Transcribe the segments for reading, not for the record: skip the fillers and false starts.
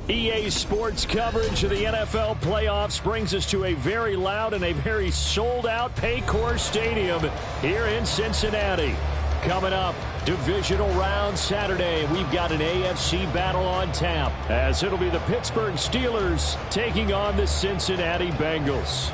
EA Sports coverage of the NFL playoffs brings us to a very loud and a very sold-out Paycor Stadium here in Cincinnati. Coming up, divisional round Saturday, we've got an AFC battle on tap, as it'll be the Pittsburgh Steelers taking on the Cincinnati Bengals.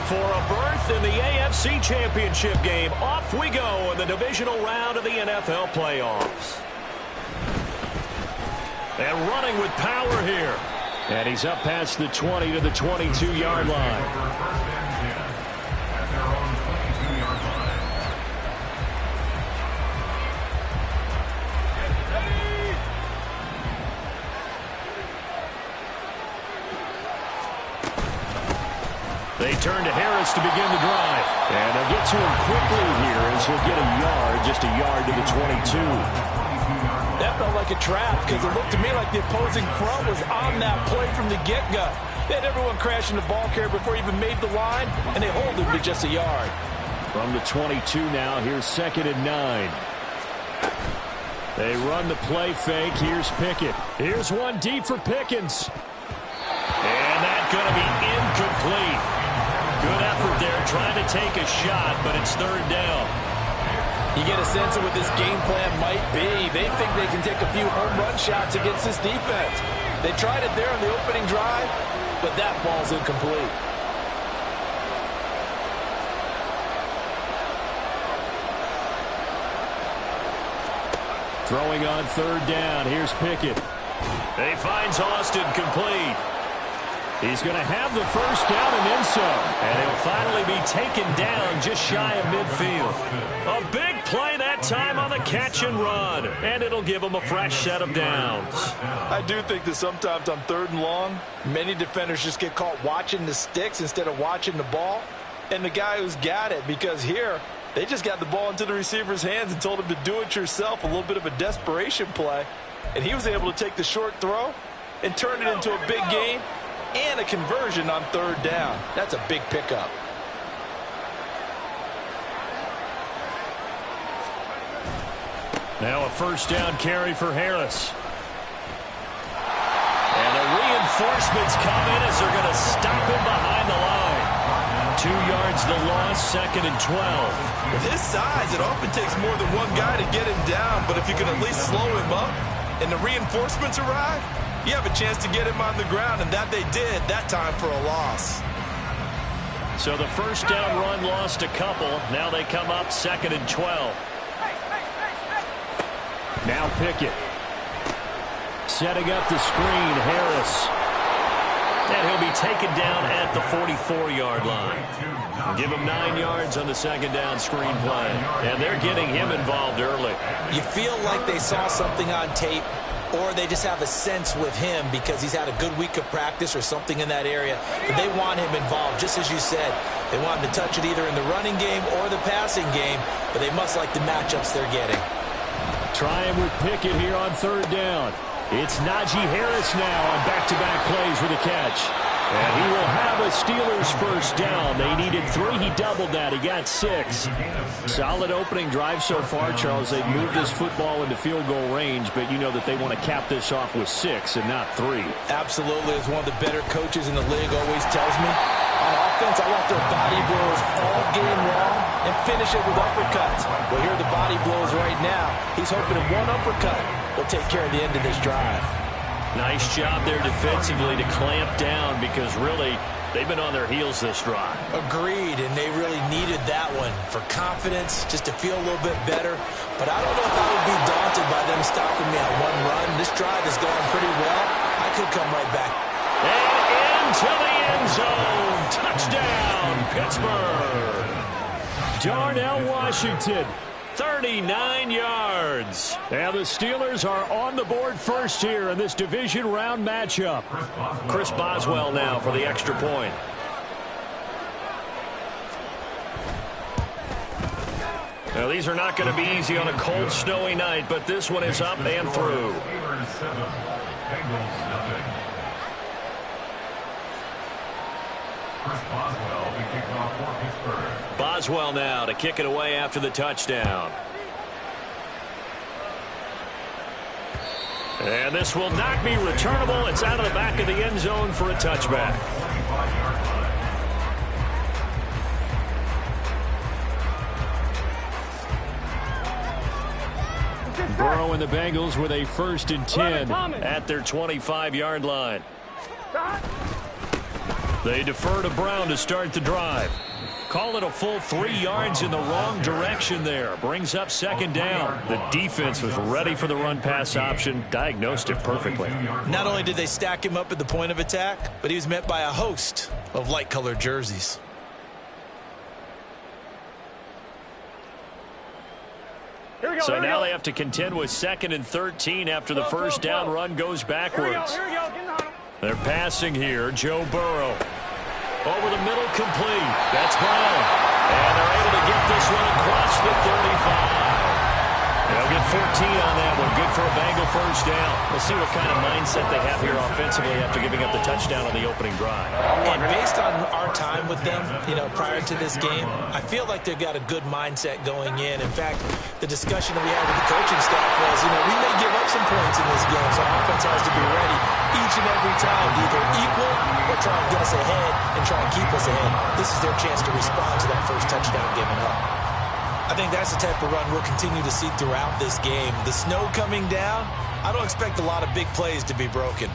For a berth in the AFC Championship game, off we go in the divisional round of the NFL playoffs. And running with power here. And he's up past the 20 to the 22-yard line. They turn to Harris to begin the drive. And they'll get to him quickly here as he'll get a yard, just a yard to the 22. That felt like a trap because it looked to me like the opposing front was on that play from the get-go. They had everyone crashing the ball carrier before he even made the line, and they hold him to just a yard. From the 22 now, here's 2nd and 9. They run the play fake. Here's Pickett. Here's one deep for Pickens. And that's going to be incomplete. Good effort there trying to take a shot, but it's 3rd down. You get a sense of what this game plan might be. They think they can take a few home run shots against this defense. They tried it there on the opening drive, but that ball's incomplete. Throwing on 3rd down. Here's Pickett. He finds Austin complete. He's going to have the 1st down and then some. And he'll finally be taken down just shy of midfield. A big play that time on the catch and run. And it'll give him a fresh set of downs. I do think that sometimes on 3rd and long, many defenders just get caught watching the sticks instead of watching the ball. And the guy who's got it, because here, they just got the ball into the receiver's hands and told him to do it yourself, a little bit of a desperation play. And he was able to take the short throw and turn it into a big gain. And a conversion on 3rd down. That's a big pickup. Now a 1st down carry for Harris. And the reinforcements come in as they're going to stop him behind the line. 2 yards the loss, 2nd and 12. With his size, it often takes more than one guy to get him down. But if you can at least slow him up and the reinforcements arrive, you have a chance to get him on the ground, and that they did that time for a loss. So the 1st down run lost a couple. Now they come up 2nd and 12. Now Pickett. Setting up the screen, Harris. And he'll be taken down at the 44-yard line. Give him 9 yards on the 2nd down screen play. And they're getting him involved early. You feel like they saw something on tape, or they just have a sense with him because he's had a good week of practice or something in that area. But they want him involved, just as you said. They want him to touch it either in the running game or the passing game, but they must like the matchups they're getting. Trying with Pickett here on 3rd down. It's Najee Harris now on back-to-back plays with a catch. And he will have a Steelers 1st down. They needed 3. He doubled that. He got 6. Solid opening drive so far, Charles. They've moved this football into field goal range, but you know that they want to cap this off with 6 and not 3. Absolutely. As one of the better coaches in the league always tells me, on offense, I want their body blows all game long and finish it with uppercuts. Well, here are the body blows right now. He's hoping that one uppercut will take care of the end of this drive. Nice job there defensively to clamp down because really they've been on their heels this drive. Agreed, and they really needed that one for confidence, just to feel a little bit better. But I don't know if I would be daunted by them stopping me on one run. This drive is going pretty well. I could come right back. And into the end zone. Touchdown, Pittsburgh. Darnell Washington. 39 yards. And the Steelers are on the board first here in this division round matchup. Chris Boswell now for the extra point. Now, these are not going to be easy on a cold, snowy night, but this one is up and through. Boswell now to kick it away after the touchdown. And this will not be returnable. It's out of the back of the end zone for a touchback. Burrow and the Bengals with a 1st and 10 at their 25-yard line. They defer to Brown to start the drive. Call it a full 3 yards in the wrong direction there. Brings up 2nd down. The defense was ready for the run-pass option. Diagnosed it perfectly. Not only did they stack him up at the point of attack, but he was met by a host of light-colored jerseys. So now they have to contend with 2nd and 13 after the first down run goes backwards. They're passing here. Joe Burrow. Over the middle, complete. That's Brown. And they're able to get this one across the 35. They'll get 14 on that one. Good for a Bengal first down. We'll see what kind of mindset they have here offensively after giving up the touchdown on the opening drive. And based on our time with them, prior to this game, I feel like they've got a good mindset going in. In fact, the discussion that we had with the coaching staff was, we may give up some points in this game, so our offense has to be ready each and every time to either equal or try and get us ahead and try and keep us ahead. This is their chance to respond to that first touchdown given up. I think that's the type of run we'll continue to see throughout this game. The snow coming down, I don't expect a lot of big plays to be broken.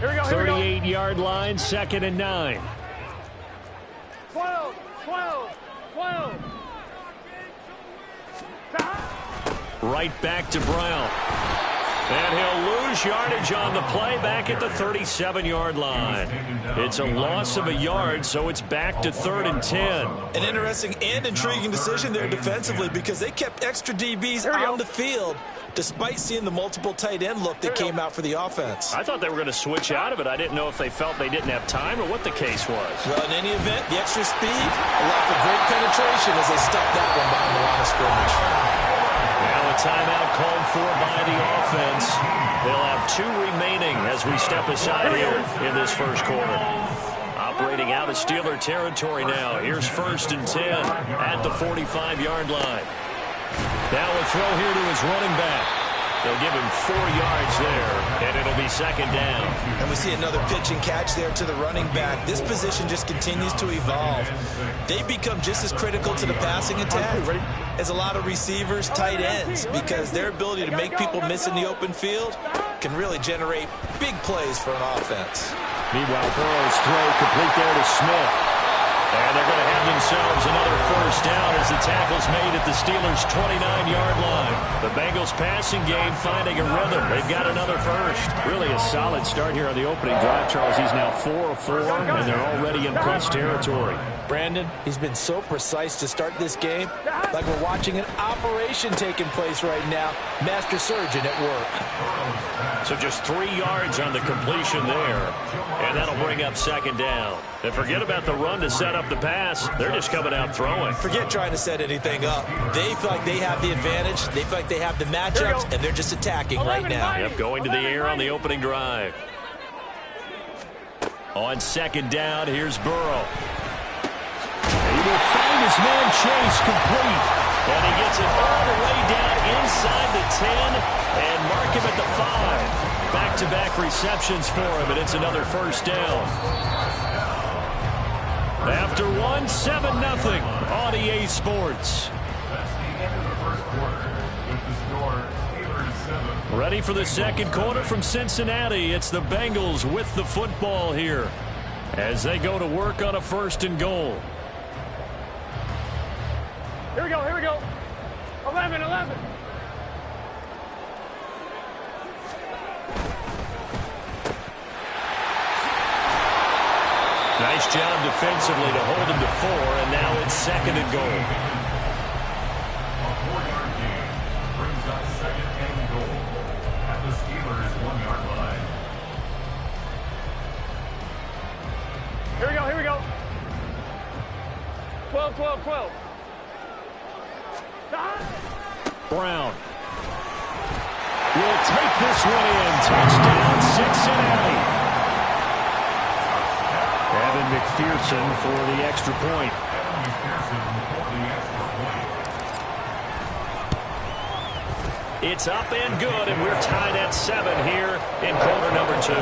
Here we go. 38-yard line, 2nd and 9. 12. Right back to Brown. And he'll lose yardage on the play back at the 37-yard line. It's a loss of a yard, so it's back to 3rd and 10. An interesting and intriguing decision there defensively because they kept extra DBs on the field despite seeing the multiple tight end look that came out for the offense. I thought they were going to switch out of it. I didn't know if they felt they didn't have time or what the case was. Well, in any event, the extra speed allowed for great penetration as they stuffed that one behind the line of scrimmage. Now a timeout called for by the offense. They'll have 2 remaining as we step aside here in this first quarter. Operating out of Steeler territory now. Here's 1st and 10 at the 45-yard line. Now a throw here to his running back. They'll give him 4 yards there, and it'll be 2nd down. And we see another pitch and catch there to the running back. This position just continues to evolve. They become just as critical to the passing attack as a lot of receivers, tight ends, because their ability to make people miss in the open field can really generate big plays for an offense. Meanwhile, Burrow's throw complete there to Smith. And they're going to have themselves another first down as the tackle's made at the Steelers' 29-yard line. The Bengals passing game finding a rhythm. They've got another first. Really a solid start here on the opening drive, Charles. He's now 4 of 4, and they're already in plus territory. Brandon, he's been so precise to start this game, like we're watching an operation taking place right now. Master surgeon at work. So just 3 yards on the completion there, and that'll bring up 2nd down. And forget about the run to set up the pass. They're just coming out throwing. Forget trying to set anything up. They feel like they have the advantage. They feel like they have the matchups, and they're just attacking right now. Yep, going to the air on the opening drive. On 2nd down, here's Burrow. He will find his man Chase complete. And he gets it all the way down inside the 10 and mark him at the 5. Back-to-back receptions for him, and it's another first down. After 1, 7-0 on EA Sports. Ready for the second quarter from Cincinnati. It's the Bengals with the football here as they go to work on a 1st and goal. Here we go. 11. Nice job defensively to hold him to 4, and now it's 2nd and goal. A 4-yard gain brings up 2nd and goal at the Steelers' 1-yard line. Here we go. 12. Brown. will take this one in. Touchdown, Cincinnati. Evan McPherson for the extra point. It's up and good, and we're tied at 7 here in quarter number 2.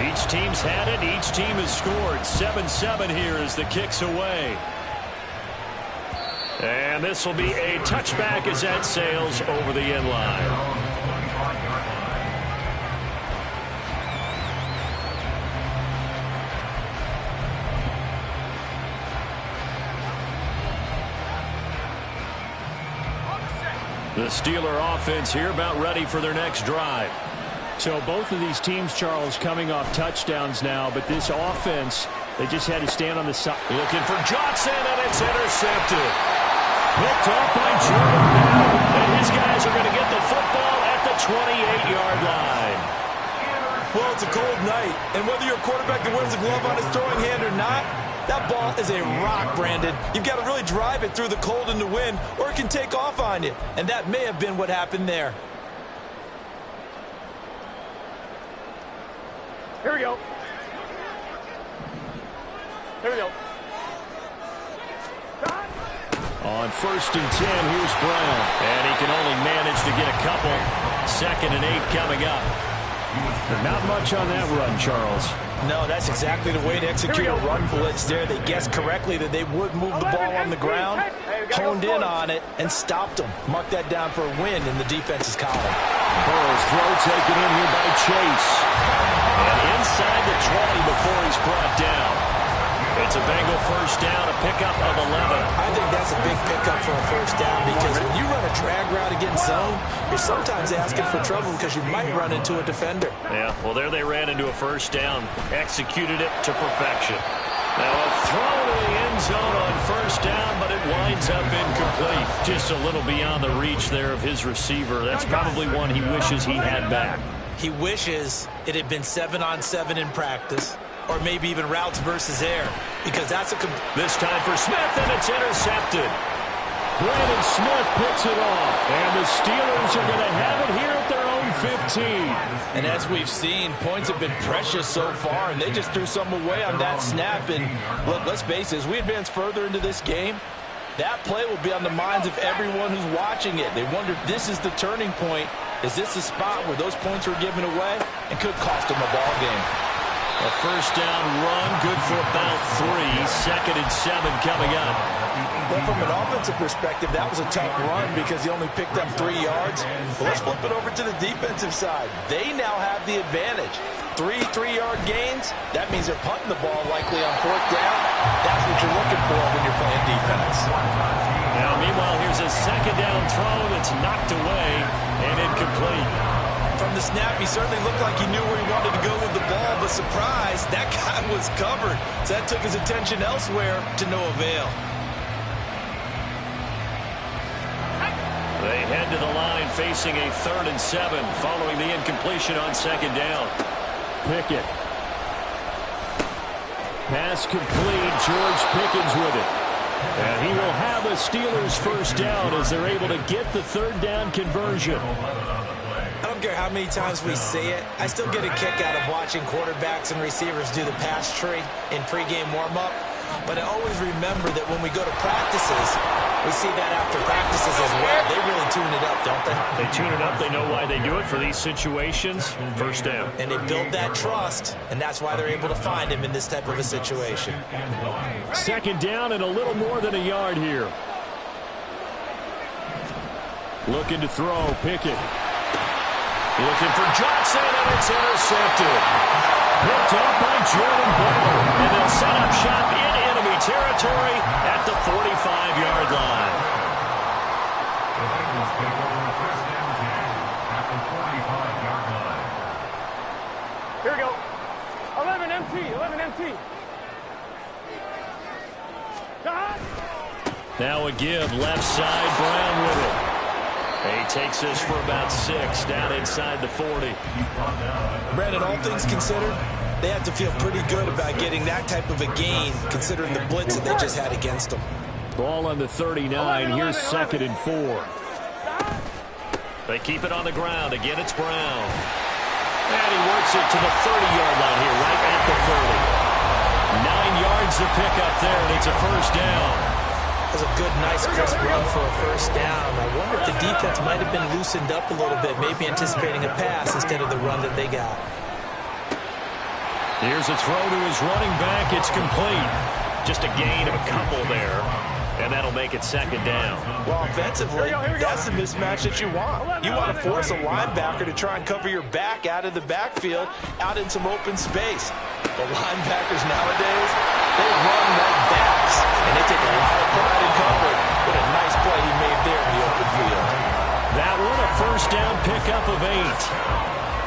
Each team's had it. Each team has scored. 7-7 here as the kick's away. And this will be a touchback as that sails over the end line. The Steeler offense here about ready for their next drive. So both of these teams, Charles, coming off touchdowns now, but this offense, they just had to stand on the side. Looking for Johnson, and it's intercepted. Picked off by Jordan Bell, and his guys are going to get the football at the 28-yard line. Well, it's a cold night, and whether you're a quarterback that wears a glove on his throwing hand or not, that ball is a rock, Brandon. You've got to really drive it through the cold and the wind, or it can take off on you. And that may have been what happened there. Here we go. Here we go. On 1st and 10, here's Brown. And he can only manage to get a couple. 2nd and 8 coming up. Not much on that run, Charles. No, that's exactly the way to execute a run blitz there. They guessed correctly that they would move the ball on the ground, honed in on it, and stopped them. Mark that down for a win in the defense's column. Burrow's throw taken in here by Chase. And inside the 20 before he's brought down. It's a Bengal first down, a pickup of 11. I think that's a big pickup for a first down because when you run a drag route against zone, you're sometimes asking for trouble because you might run into a defender. Yeah, well, there they ran into a first down, executed it to perfection. Now a throw to the end zone on first down, but it winds up incomplete. Just a little beyond the reach there of his receiver. That's probably one he wishes he had back. He wishes it had been 7-on-7 in practice, or maybe even routes versus air, because that's a... This time for Smith, and it's intercepted. Brandon Smith picks it off, and the Steelers are going to have it here at their own 15. And as we've seen, points have been precious so far, and they just threw some away on that snap. And look, let's face it, as we advance further into this game, that play will be on the minds of everyone who's watching it. They wonder if this is the turning point. Is this the spot where those points were given away and could cost them a ball game? A first down run, good for about 3. 2nd and 7 coming up. Well, from an offensive perspective, that was a tough run because he only picked up 3 yards. But let's flip it over to the defensive side. They now have the advantage. 3 3-yard gains, that means they're punting the ball likely on 4th down. That's what you're looking for when you're playing defense. Now, meanwhile, here's a 2nd down throw that's knocked away and incomplete. From the snap, he certainly looked like he knew where he wanted to go with the ball, but surprise, that guy was covered. So that took his attention elsewhere to no avail. They head to the line facing a 3rd and 7 following the incompletion on 2nd down. Pickett. Pass complete. George Pickens with it. And he will have a Steelers first down as they're able to get the 3rd down conversion. I don't care how many times we see it. I still get a kick out of watching quarterbacks and receivers do the pass tree in pregame warm-up. But I always remember that when we go to practices, we see that after practices as well. They really tune it up, don't they? They tune it up. They know why they do it for these situations. First down. And they build that trust, and that's why they're able to find him in this type of a situation. 2nd down and a little more than a yard here. Looking to throw. Pickett. Looking for Johnson, and it's intercepted. Picked up by Jordan Bell. And they'll set up shop in enemy territory at the 45-yard line. The Bengals take over first and 10 at the 45-yard line. Here we go. 11 MT, 11 MT. Now a give, left side, Brown with it. He takes this for about 6, down inside the 40. Brandon, all things considered, they have to feel pretty good about getting that type of a gain, considering the blitz that they just had against them. Ball on the 39. Here's 2nd and 4. They keep it on the ground. Again, it's Brown. And he works it to the 30-yard line here, right at the 30. 9 yards to pick up there, and it's a first down. That was a good, nice, crisp run for a first down. I wonder if the defense might have been loosened up a little bit, maybe anticipating a pass instead of the run that they got. Here's a throw to his running back. It's complete. Just a gain of a couple there, and that'll make it 2nd down. Well, offensively, that's the mismatch that you want. You want to force a linebacker to try and cover your back out of the backfield, out in some open space. The linebackers nowadays, they run like backs, and they take a lot of pride in covering. What a nice play he made there in the open field. That one a first down pickup of 8.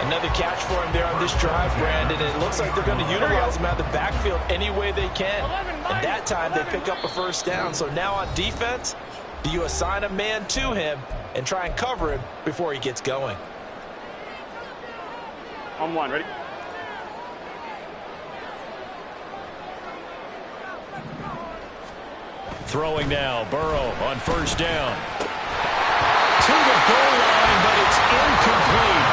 Another catch for him there on this drive, Brandon. And it looks like they're going to utilize him out of the backfield any way they can. And that time they pick up a first down. So now on defense, do you assign a man to him and try and cover him before he gets going? On 1, ready? Throwing now, Burrow on first down. To the goal line, but it's incomplete.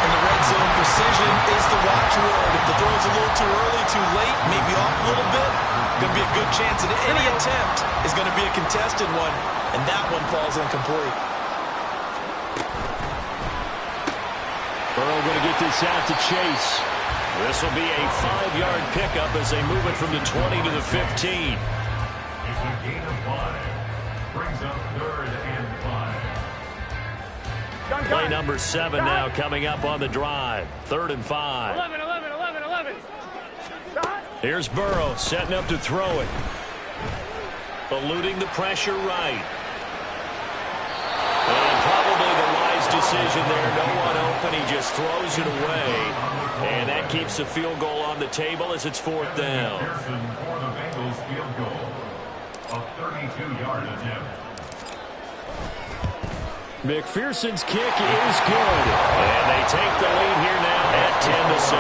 And the red zone precision is the watchword. If the throw's a little too early, too late, maybe off a little bit, going to be a good chance that any attempt is going to be a contested one, and that one falls incomplete. Burrow going to get this out to Chase. This will be a 5-yard pickup as they move it from the 20 to the 15. It's a gain of 5. Brings up 3rd and 5. Play number 7 now coming up on the drive. 3rd and 5. 11. Here's Burrow setting up to throw it. Eluding the pressure right. And probably the wise decision there. No one open. He just throws it away. And that keeps the field goal on the table as it's 4th down. Pearson for the Bengals field goal. A 32-yard attempt. McPherson's kick is good. And they take the lead here now at 10-7.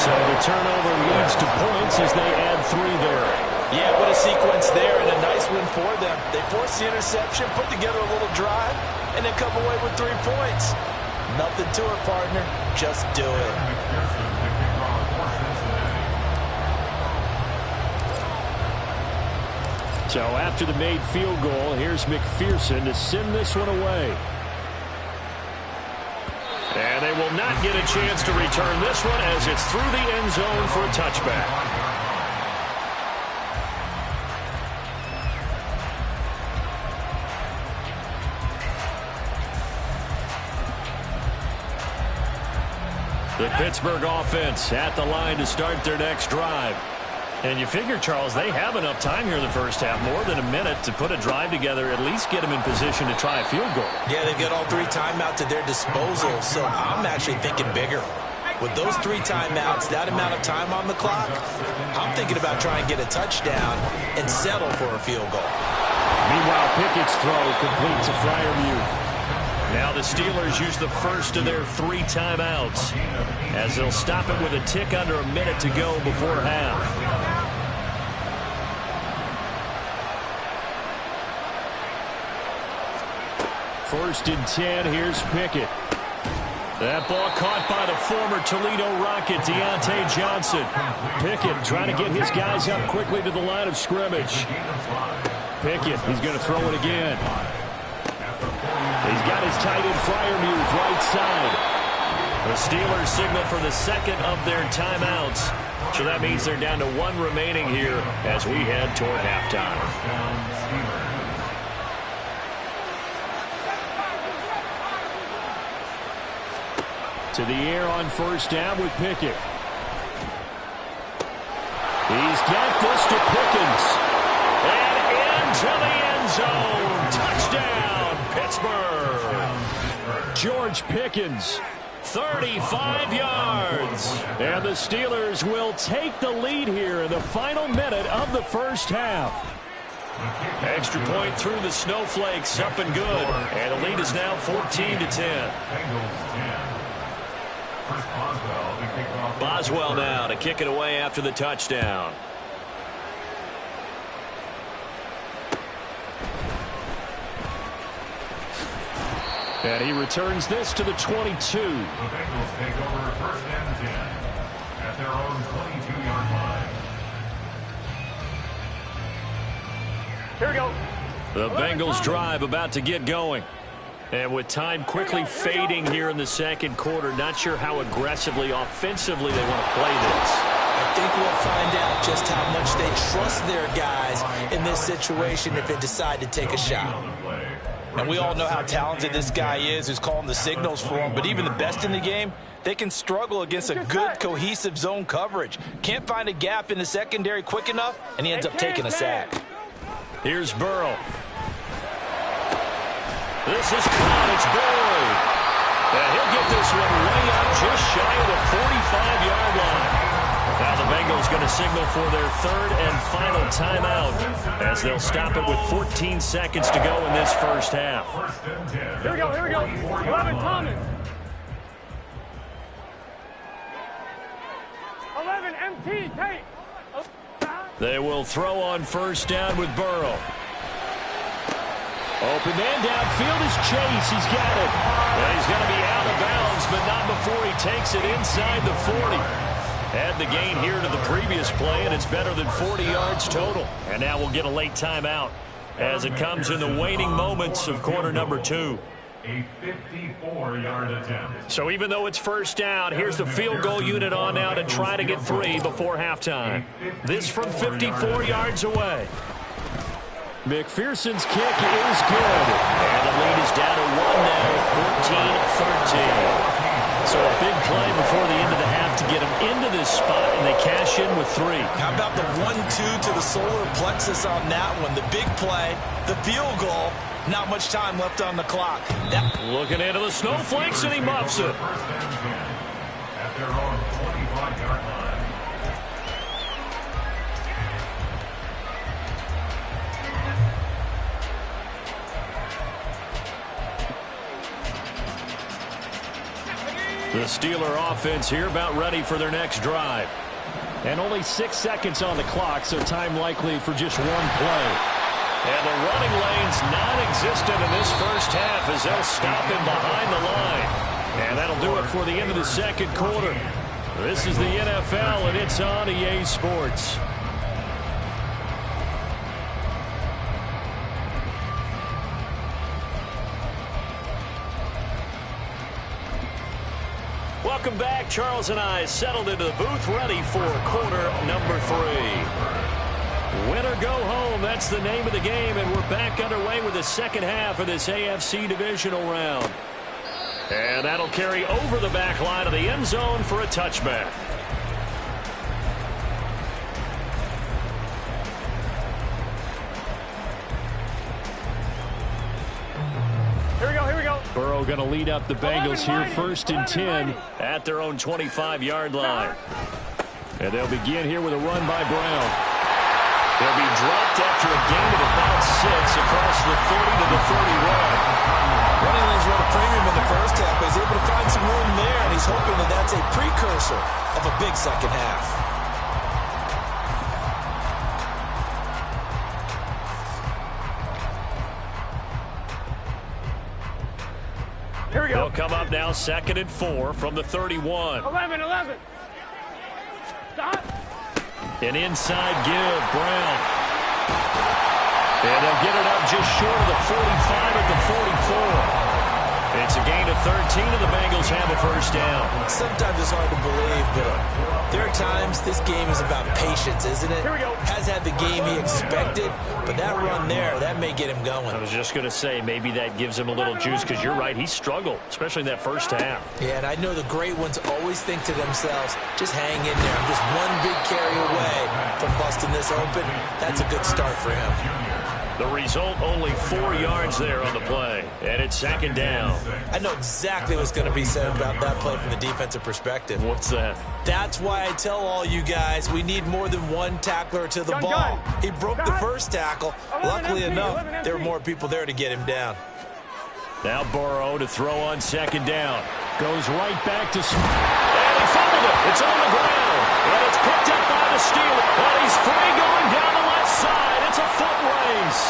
So the turnover leads to points as they add 3 there. Yeah, what a sequence there, and a nice win for them. They forced the interception, put together a little drive, and then come away with 3 points. Nothing to it, partner. Just do it. So after the made field goal, here's McPherson to send this one away. And they will not get a chance to return this one as it's through the end zone for a touchback. The Pittsburgh offense at the line to start their next drive. And you figure, Charles, they have enough time here in the first half, more than a minute, to put a drive together, at least get them in position to try a field goal. Yeah, they've got all 3 timeouts at their disposal, so I'm actually thinking bigger. With those 3 timeouts, that amount of time on the clock, I'm thinking about trying to get a touchdown and settle for a field goal. Meanwhile, Pickett's throw complete to Freiermuth. Now the Steelers use the first of their 3 timeouts as they'll stop it with a tick under a minute to go before half. 1st and 10, here's Pickett. That ball caught by the former Toledo Rocket, Deontay Johnson. Pickett trying to get his guys up quickly to the line of scrimmage. Pickett, he's going to throw it again. He's got his tight end Freiermuth right side. The Steelers signal for the 2nd of their timeouts. So that means they're down to 1 remaining here as we head toward halftime. To the air on 1st down with Pickett. He's got this to Pickens. And into the end zone. Touchdown, Pittsburgh. George Pickens, 35 yards. And the Steelers will take the lead here in the final minute of the first half. Extra point through the snowflakes, up and good. And the lead is now 14-10. Chris Boswell to kick off. Boswell now to kick it away after the touchdown. And he returns this to the 22. The Bengals take over first and 10 at their own 22-yard line. Here we go. The Bengals drive about to get going. And with time quickly fading here in the second quarter, not sure how aggressively, offensively they want to play this. I think we'll find out just how much they trust their guys in this situation if they decide to take a shot. And we all know how talented this guy is who's calling the signals for him. But even the best in the game, they can struggle against a good, cohesive zone coverage. Can't find a gap in the secondary quick enough, and he ends up taking a sack. Here's Burrow. This is caught. It's Boyd. And he'll get this one way up just shy of the 45-yard line. Now the Bengals going to signal for their third and final timeout as they'll stop it with 14 seconds to go in this first half. Here we go, here we go. 11 Thomas. 11 MT, Tate. They will throw on first down with Burrow. Open man downfield is Chase. He's got it. And he's going to be out of bounds, but not before he takes it inside the 40. Add the gain here to the previous play, and it's better than 40 yards total. And now we'll get a late timeout as it comes in the waning moments of quarter number 2. A 54-yard attempt. So even though it's first down, here's the field goal unit on now to try to get 3 before halftime. This from 54 yards away. McPherson's kick is good. And the lead is down to 1 now, 14-13. So a big play before the end of the half to get them into this spot, and they cash in with 3. How about the 1-2 to the solar plexus on that one? The big play, the field goal, not much time left on the clock. Looking into the snowflakes, and he muffs it. First and 10 at their own 25-yard line. The Steeler offense here about ready for their next drive. And only 6 seconds on the clock, so time likely for just one play. And the running lane's non-existent in this first half as they'll stop him behind the line. And that'll do it for the end of the second quarter. This is the NFL, and it's on EA Sports. Welcome back. Charles and I settled into the booth ready for quarter number 3. Win or go home, that's the name of the game, and we're back underway with the second half of this AFC divisional round. And that'll carry over the back line of the end zone for a touchback. Burrow going to lead up the Bengals here first and 10 at their own 25-yard line. And they'll begin here with a run by Brown. They'll be dropped after a gain of about 6 across the 30 to the 31. Running lanes run a premium in the first half, but he's able to find some room there, and he's hoping that that's a precursor of a big second half. Here we go. They'll come up now 2nd and 4 from the 31. 11. Stop. An inside give, Brown. And they'll get it up just short of the 45 at the 44. It's a gain of 13, and the Bengals have a first down. Sometimes it's hard to believe, but there are times this game is about patience, isn't it? Here we go. Has had the game he expected, but that run there, that may get him going. I was just going to say, maybe that gives him a little juice, because you're right, he struggled, especially in that first half. Yeah, and I know the great ones always think to themselves, just hang in there. I'm just one big carry away from busting this open. That's a good start for him. The result, only 4 yards there on the play, and it's 2nd down. I know exactly what's going to be said about that play from the defensive perspective. What's that? That's why I tell all you guys we need more than one tackler to the ball. He broke the first tackle. Luckily enough, there were more people there to get him down. Now Burrow to throw on 2nd down. Goes right back to Smith. It's on the ground, and it's picked up by the Steelers. And he's free going down the left side. It's a foot race.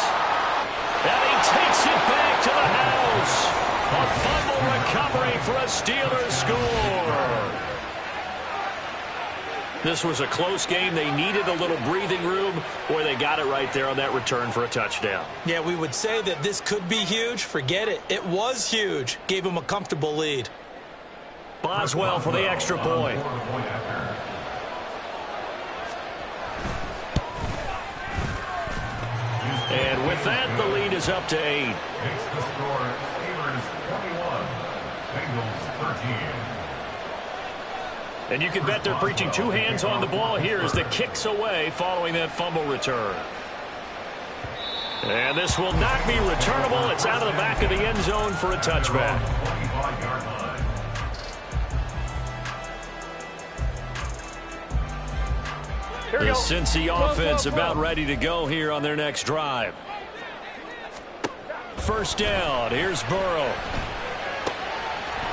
And he takes it back to the house. A fumble recovery for a Steelers score. This was a close game. They needed a little breathing room. Boy, they got it right there on that return for a touchdown. Yeah, we would say that this could be huge. Forget it. It was huge. Gave him a comfortable lead. Boswell for the extra point. And with that, the lead is up to 8. Makes the score Steelers 21, Bengals 13. And you can bet they're preaching two hands on the ball here as the kick's away following that fumble return. And this will not be returnable. It's out of the back of the end zone for a touchback. 25-yard line. The Cincy offense about ready to go here on their next drive. First down. Here's Burrow.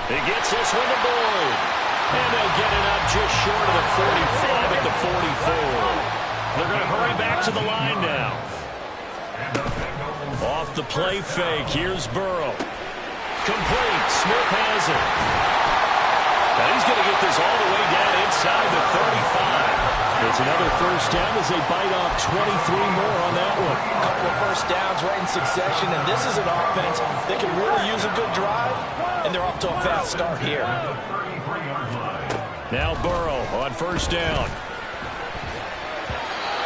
He gets this one to Boyd. And they'll get it up just short of the 45 at the 44. They're going to hurry back to the line now. Off the play fake. Here's Burrow. Complete. Smith has it. Now he's going to get this all the way down inside the 35. It's another first down as they bite off 23 more on that one. A couple of first downs right in succession, and this is an offense that can really use a good drive, and they're off to a fast start here. Now Burrow on first down.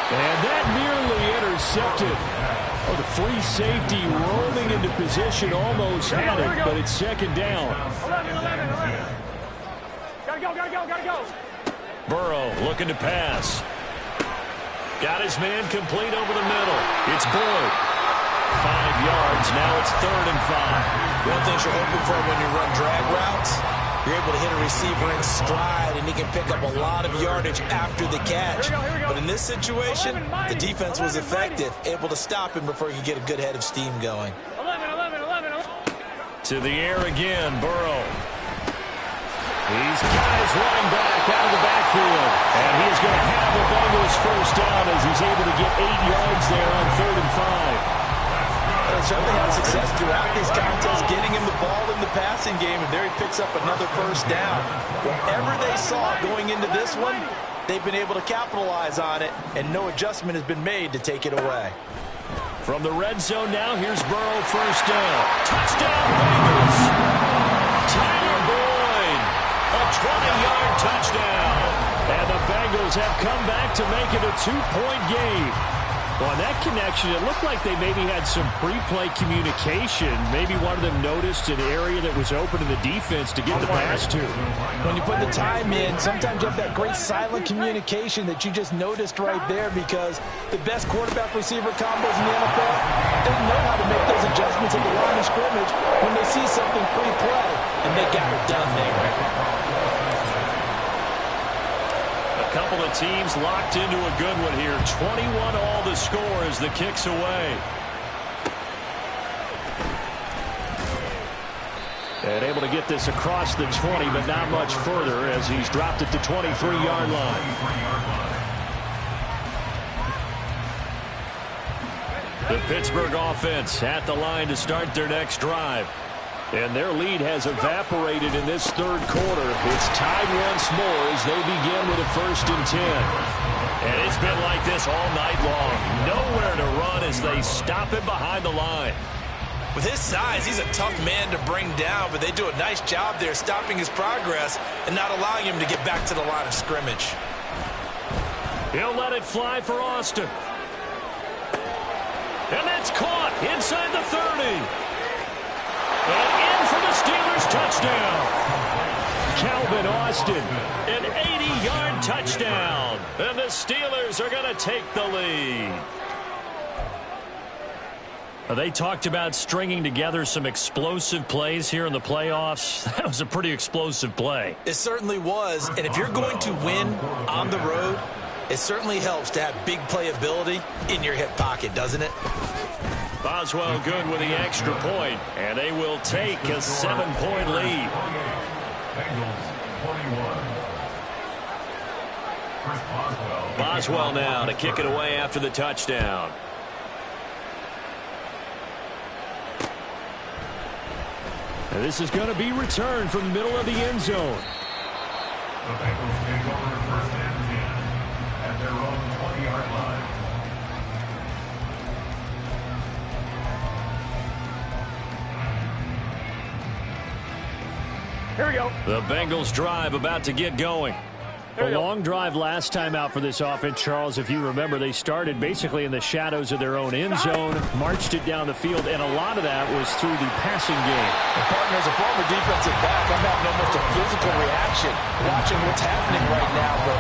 And that nearly intercepted. Oh, the free safety rolling into position almost had it, but it's second down. 11. Gotta go. Burrow looking to pass. Got his man complete over the middle. It's Boyd. 5 yards. Now it's 3rd and 5. One thing you're hoping for when you run drag routes, you're able to hit a receiver in stride, and he can pick up a lot of yardage after the catch. But in this situation, the defense was effective, able to stop him before he could get a good head of steam going. 11. To the air again, Burrow. These guys running back out of the backfield. And he is going to have the Bengals first down as he's able to get 8 yards there on 3rd and 5. They certainly had success throughout this contest, getting him the ball in the passing game, and there he picks up another first down. Whatever they saw going into this one, they've been able to capitalize on it, and no adjustment has been made to take it away. From the red zone now, here's Burrow, first down. Touchdown, Bengals! Tyler Boyd, a 20-yard touchdown. And the Bengals have come back to make it a 2-point game. Well, on that connection, it looked like they maybe had some pre-play communication. Maybe one of them noticed an area that was open to the defense to get the pass to. When you put the time in, sometimes you have that great silent communication that you just noticed right there, because the best quarterback-receiver combos in the NFL, they know how to make those adjustments at the line of scrimmage when they see something pre-play, and they got it done there. A couple of teams locked into a good one here. 21 all the score as the kick's away. And able to get this across the 20, but not much further as he's dropped it to 23-yard line. The Pittsburgh offense at the line to start their next drive. And their lead has evaporated in this third quarter. It's tied once more as they begin with a 1st and 10. And it's been like this all night long. Nowhere to run as they stop him behind the line. With his size, he's a tough man to bring down, but they do a nice job there stopping his progress and not allowing him to get back to the line of scrimmage. He'll let it fly for Austin. And that's caught inside the 30. And in for the Steelers touchdown. Calvin Austin, an 80-yard touchdown. And the Steelers are going to take the lead. They talked about stringing together some explosive plays here in the playoffs. That was a pretty explosive play. It certainly was. And if you're going to win on the road, it certainly helps to have big playability in your hip pocket, doesn't it? Boswell good with the extra point, and they will take a 7-point lead. Chris Boswell. Boswell now to kick it away after the touchdown. And this is going to be returned from the middle of the end zone. The Bengals take over first and 10 at their own 20-yard line. Here we go. The Bengals drive about to get going. A long drive last time out for this offense, Charles. If you remember, they started basically in the shadows of their own end zone, marched it down the field, and a lot of that was through the passing game. And partner, as a former defensive back, I'm having almost a physical reaction watching what's happening right now. But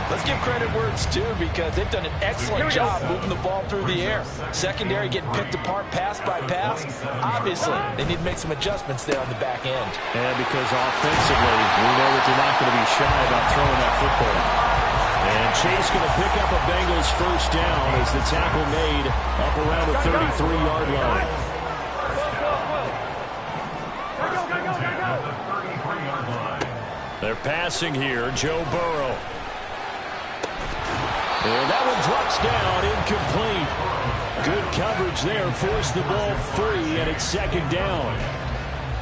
let's give credit where it's due, because they've done an excellent job moving the ball through the air. Secondary getting picked apart pass by pass. Obviously, they need to make some adjustments there on the back end. And because offensively, we know that they're not going to be shy about throwing that football. And Chase going to pick up a Bengals first down as the tackle made up around the 33-yard line. They're passing here, Joe Burrow. And that one drops down, incomplete. Good coverage there, forced the ball free, and it's second down.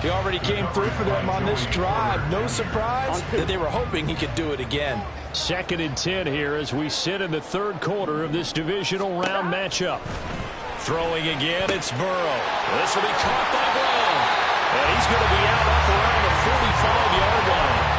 He already came through for them on this drive. No surprise that they were hoping he could do it again. Second and 10 here as we sit in the third quarter of this divisional round matchup. Throwing again, it's Burrow. This will be caught by Brown. And he's going to be out up around the 45-yard line.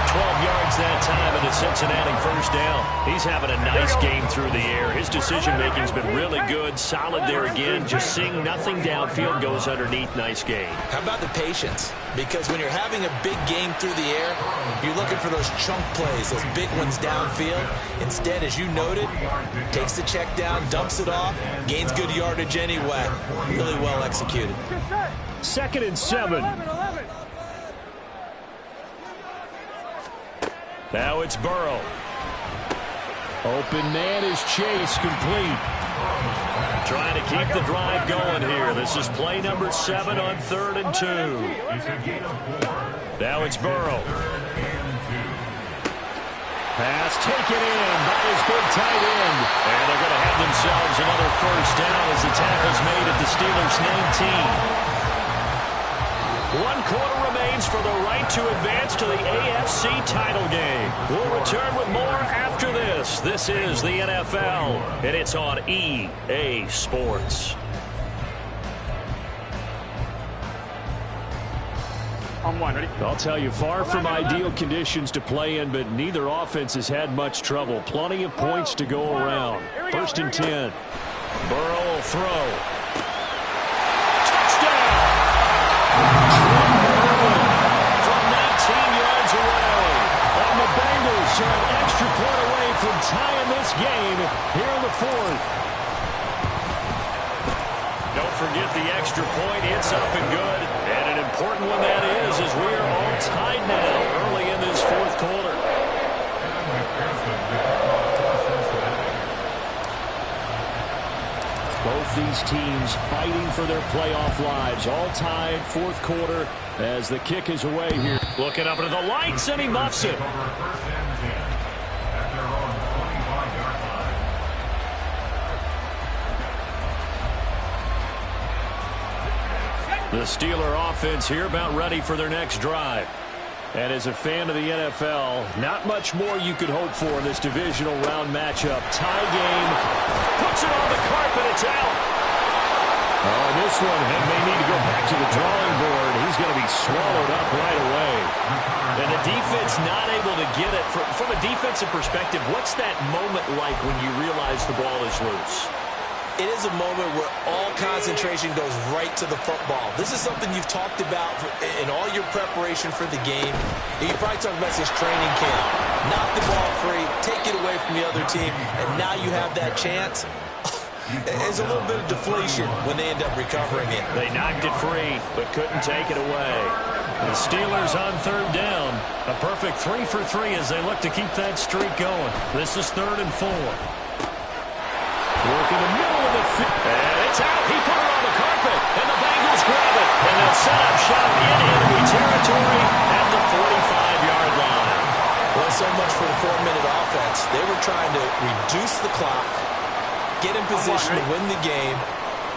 12 yards that time, and a Cincinnati first down. He's having a nice game through the air. His decision-making's been really good. Solid there again. Just seeing nothing downfield, goes underneath. Nice game. How about the patience? Because when you're having a big game through the air, you're looking for those chunk plays, those big ones downfield. Instead, as you noted, takes the check down, dumps it off, gains good yardage anyway. Really well executed. Second and 7. Now it's Burrow. Open man is Chase, complete. Trying to keep the drive going here. This is play number 7 on 3rd and 2. Now it's Burrow. Pass taken in by his big tight end. And they're going to have themselves another first down as the tackle's made at the Steelers' 19. 1 quarter remains for the right to advance to the AFC title game. We'll return with more after this. This is the NFL, and it's on EA Sports. On one, ready? I'll tell you, far from ideal conditions to play in, but neither offense has had much trouble. Plenty of points to go around. First and 10. Burrow will throw. From 19 yards away. And the Bengals are an extra point away from tying this game here in the 4th. Don't forget the extra point. It's up and good. And an important one that is, as we are all tied now early in this 4th quarter. Both these teams fighting for their playoff lives. All tied, 4th quarter, as the kick is away here. Looking up into the lights, and he muffs it. The Steeler offense here about ready for their next drive. And as a fan of the NFL, not much more you could hope for in this divisional round matchup. Tie game. Puts it on the carpet. It's out. Oh, this one may need to go back to the drawing board. He's going to be swallowed up right away. And the defense not able to get it. From a defensive perspective, what's that moment like when you realize the ball is loose? It is a moment where all concentration goes right to the football. This is something you've talked about in all your preparation for the game. You probably talked about this training camp. Knock the ball free, take it away from the other team, and now you have that chance. There's a little bit of deflation when they end up recovering it. They knocked it free, but couldn't take it away. The Steelers on 3rd down. A perfect 3 for 3 as they look to keep that streak going. This is 3rd and 4. Work in the middle of the field. And it's out. He put it on the carpet. And the Bengals grab it. And they'll set up shop in enemy territory at the 45-yard line. Well, Well, so much for the 4-minute offense. They were trying to reduce the clock, get in position to win the game,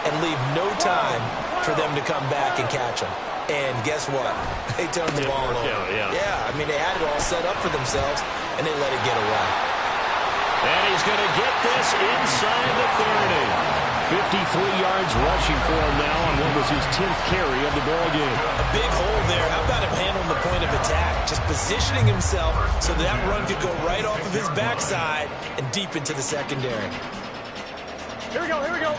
and leave no time for them to come back and catch them. And guess what? They turned the ball over. Yeah, I mean, they had it all set up for themselves, and they let it get away. And he's going to get this inside the 30. 53 yards rushing for him now on what was his 10th carry of the ball game. A big hole there. How about him handling the point of attack? Just positioning himself so that run could go right off of his backside and deep into the secondary. Here we go, here we go.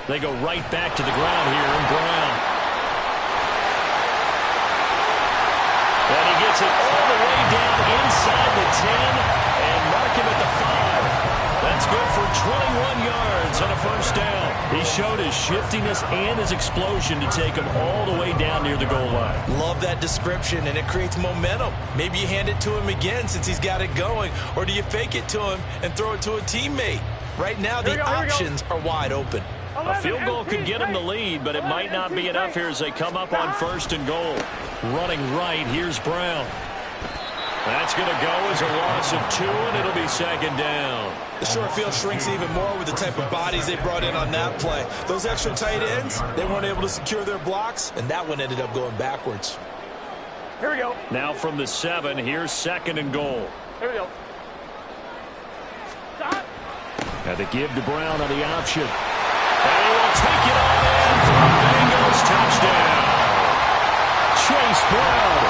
They go right back to the ground here, and Brown. And he gets it all the way down inside the 10 and mark him at the 5. That's good for 21 yards on a first down. He showed his shiftiness and his explosion to take him all the way down near the goal line. Love that description, and it creates momentum. Maybe you hand it to him again since he's got it going, or do you fake it to him and throw it to a teammate? Right now, the options are wide open. A field goal could get him the lead, but it might not be enough here as they come up on 1st and goal. Running right, here's Brown. That's going to go as a loss of 2, and it'll be 2nd down. The short field shrinks even more with the type of bodies they brought in on that play. Those extra tight ends, they weren't able to secure their blocks, and that one ended up going backwards. Here we go. Now from the 7, here's 2nd and goal. Here we go. Stop. Had to give to Brown on the option. And he will take it on in for a Bengals touchdown. Chase Brown,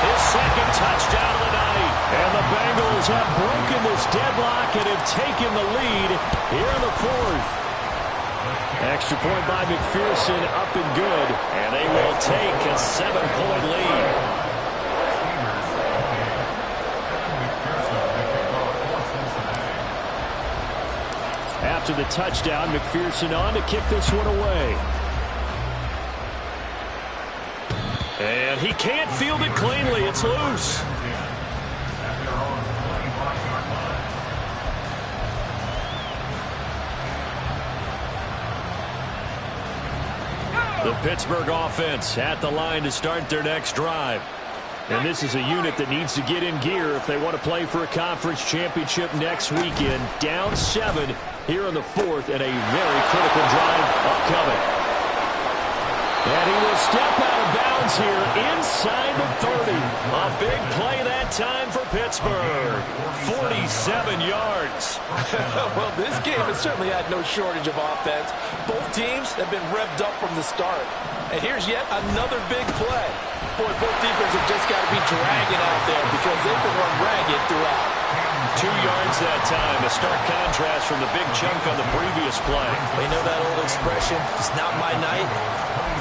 his 2nd touchdown of the night. And the Bengals have broken this deadlock and have taken the lead here in the 4th. Extra point by McPherson, up and good. And they will take a 7-point lead. After the touchdown, McPherson on to kick this one away. And he can't field it cleanly. It's loose. The Pittsburgh offense at the line to start their next drive. And this is a unit that needs to get in gear if they want to play for a conference championship next weekend. Down 7 here in the 4th, and a very critical drive upcoming. And he will step out of bounds here inside the 30. A big play that time for Pittsburgh. 47 yards. Well, this game has certainly had no shortage of offense. Both teams have been revved up from the start. And here's yet another big play. Boy, both defenses have just got to be dragging out there because they've been run ragged throughout. 2 yards that time. A stark contrast from the big chunk on the previous play. You know that old expression, it's not my night?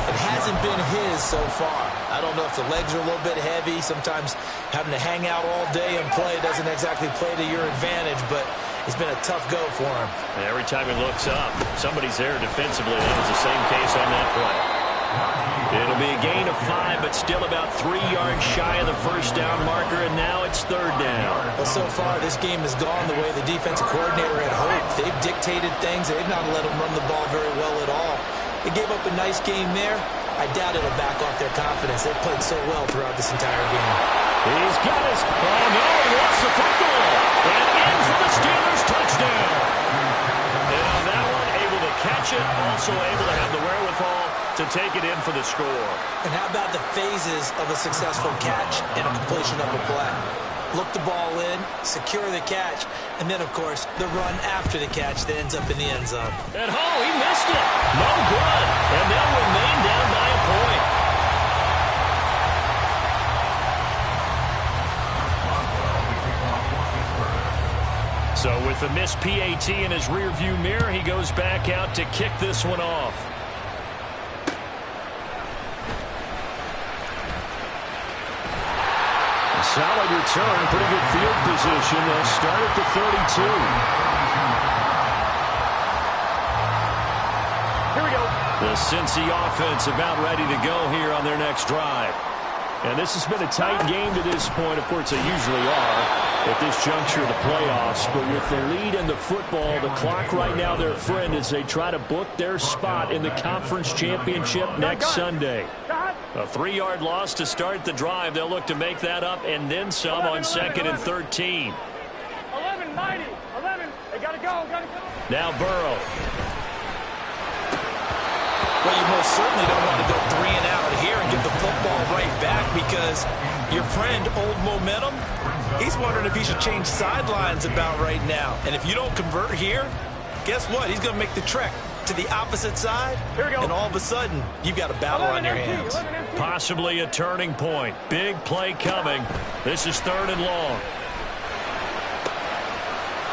It hasn't been his so far. I don't know if the legs are a little bit heavy. Sometimes having to hang out all day and play doesn't exactly play to your advantage, but it's been a tough go for him. Every time he looks up, somebody's there defensively. That was the same case on that play. It'll be a gain of 5, but still about 3 yards shy of the first down marker, and now it's 3rd down. Well, so far, this game has gone the way the defensive coordinator had hoped. They've dictated things. They've not let them run the ball very well at all. They gave up a nice game there. I doubt it'll back off their confidence. They've played so well throughout this entire game. He's got his... Oh, no, he lost the football. And in for the Steelers touchdown. And on that one, able to catch it, also able to have the wherewithal to take it in for the score. And how about the phases of a successful catch and a completion of a play? Look the ball in, secure the catch, and then, of course, the run after the catch that ends up in the end zone. And he missed it. No good. And they'll remain down by a point. So with the missed PAT in his rearview mirror, he goes back out to kick this one off. Solid return, pretty good field position. They'll start at the 32. Here we go. The Cincy offense about ready to go here on their next drive. And this has been a tight game to this point. Of course, they usually are at this juncture of the playoffs. But with the lead in the football, the clock right now their friend as they try to book their spot in the conference championship next Sunday. A 3-yard loss to start the drive. They'll look to make that up and then some on 2nd and 13. 11, 90, 11. They got to go, Now Burrow. Well, you most certainly don't want to go 3 and out here and get the football right back because your friend, Old Momentum, he's wondering if he should change sidelines about right now. And if you don't convert here, guess what? He's going to make the trek to the opposite side, and all of a sudden, you've got a battle on your hands. Possibly a turning point. Big play coming. This is 3rd and long.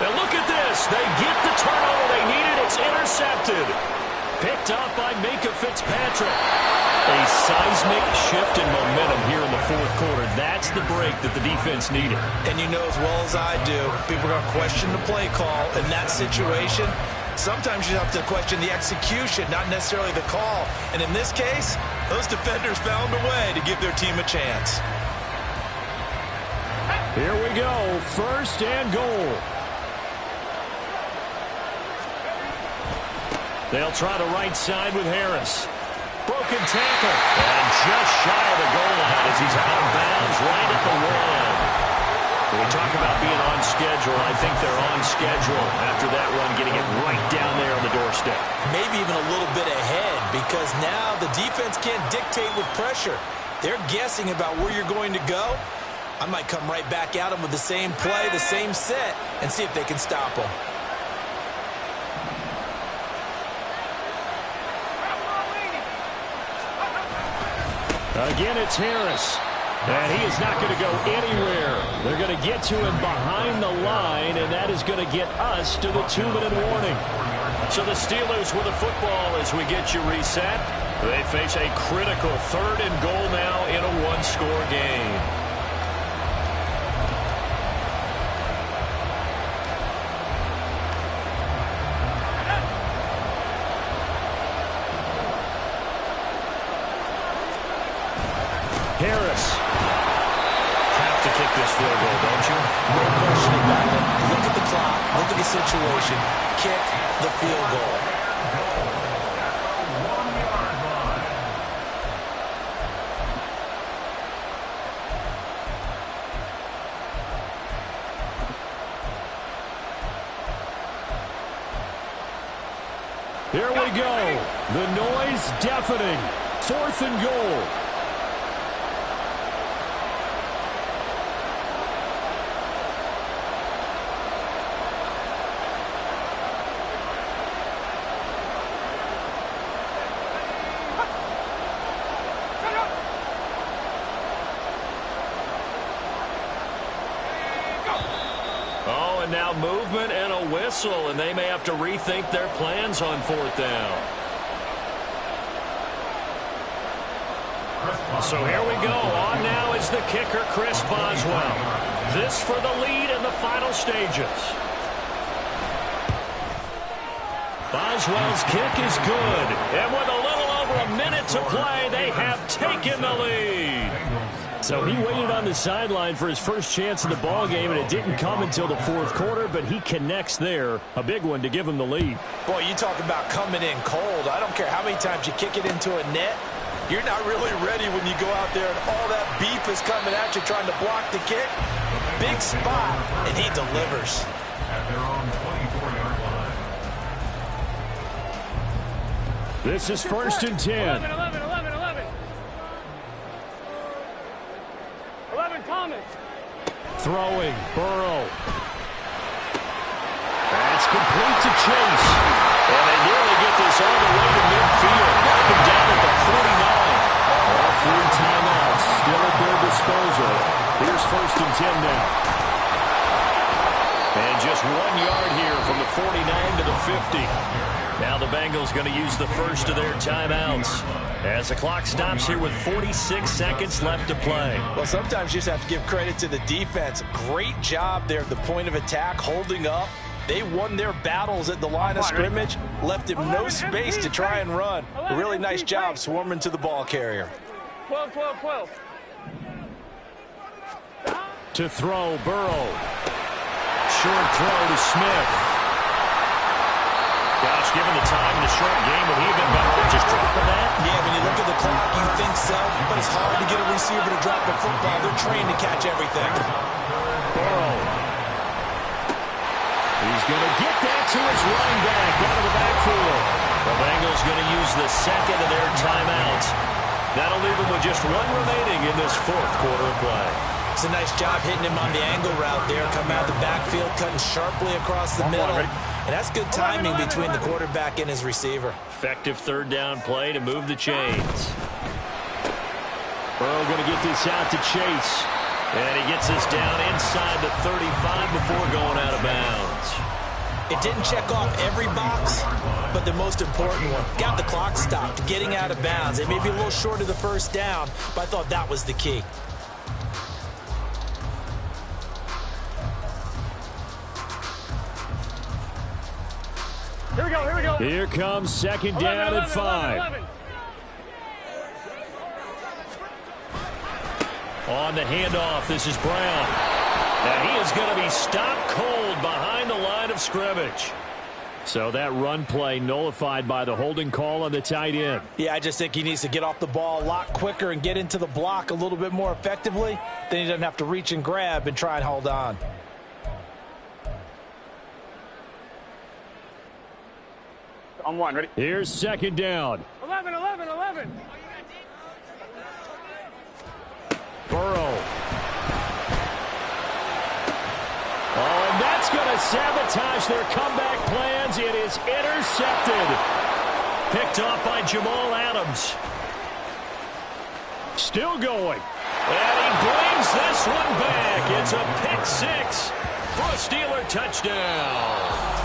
And look at this. They get the turnover they needed. It's intercepted. Picked up by Minkah Fitzpatrick. A seismic shift in momentum here in the 4th quarter. That's the break that the defense needed. And you know as well as I do, people are going to question the play call in that situation. Sometimes you have to question the execution, not necessarily the call. And in this case, those defenders found a way to give their team a chance. Here we go. 1st and goal. They'll try the right side with Harris. Broken tackle. And just shy of the goal line as he's out of bounds right at the 1. When we talk about being on schedule, I think they're on schedule after that run, getting it right down there on the doorstep. Maybe even a little bit ahead because now the defense can't dictate with pressure. They're guessing about where you're going to go. I might come right back at them with the same play, the same set, and see if they can stop them. Again, it's Harris. And he is not going to go anywhere. They're going to get to him behind the line, and that is going to get us to the 2-minute warning. So the Steelers with the football as we get you reset. They face a critical 3rd and goal now in a 1-score game. Harris. Have to kick this field goal, don't you? No question about it. Look at the clock. Look at the situation. Kick the field goal. Here we go. The noise deafening. 4th and goal. And now movement and a whistle, and they may have to rethink their plans on 4th down. So here we go. On now is the kicker, Chris Boswell. This for the lead in the final stages. Boswell's kick is good. And with a little over a minute to play, they have taken the lead. So he waited on the sideline for his first chance in the ball game, and it didn't come until the 4th quarter, but he connects there. A big one to give him the lead. Boy, you talk about coming in cold. I don't care how many times you kick it into a net. You're not really ready when you go out there and all that beef is coming at you trying to block the kick. Big spot, and he delivers. At their own 24-yard line. This is 1st and 10. 11. Thomas. Throwing, Burrow. That's complete to Chase. And they nearly get this all the way to midfield. Mark him down at the 49. All 3 timeouts still at their disposal. Here's 1st and 10 now. And just 1 yard here from the 49 to the 50. Now the Bengals going to use the first of their timeouts as the clock stops here with 46 seconds left to play. Well, sometimes you just have to give credit to the defense. Great job there at the point of attack, holding up. They won their battles at the line of scrimmage, left him no space to try and run. A really nice job swarming to the ball carrier. 12. To throw, Burrow. Short throw to Smith. Gosh, given the time in the short game, would he have been better at just dropping that? Yeah, when you look at the clock, you think so, but it's hard to get a receiver to drop a football. They're trained to catch everything. Burrow. He's going to get that to his running back out of the backfield. The Bengals going to use the second of their timeouts. That'll leave them with just one remaining in this fourth quarter of play. It's a nice job hitting him on the angle route there. Come out of the backfield, cutting sharply across the middle. And that's good timing between the quarterback and his receiver. Effective third down play to move the chains. Burrow going to get this out to Chase. And he gets this down inside the 35 before going out of bounds. It didn't check off every box, but the most important one. Got the clock stopped, getting out of bounds. It may be a little short of the first down, but I thought that was the key. Here we go, here we go. Here comes second down and 5. 11. On the handoff, this is Brown. And he is going to be stopped cold behind the line of scrimmage. So that run play nullified by the holding call on the tight end. Yeah, I just think he needs to get off the ball a lot quicker and get into the block a little bit more effectively. Then he doesn't have to reach and grab and try and hold on. On one, ready? Here's second down. 11. Burrow. Oh, and that's going to sabotage their comeback plans. It is intercepted. Picked off by Jamal Adams. Still going. And he brings this one back. It's a pick six for a Steeler touchdown.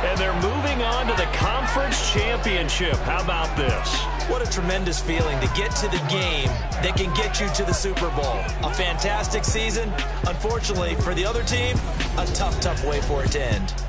And they're moving on to the conference championship. How about this? What a tremendous feeling to get to the game that can get you to the Super Bowl. A fantastic season. Unfortunately, for the other team, a tough way for it to end.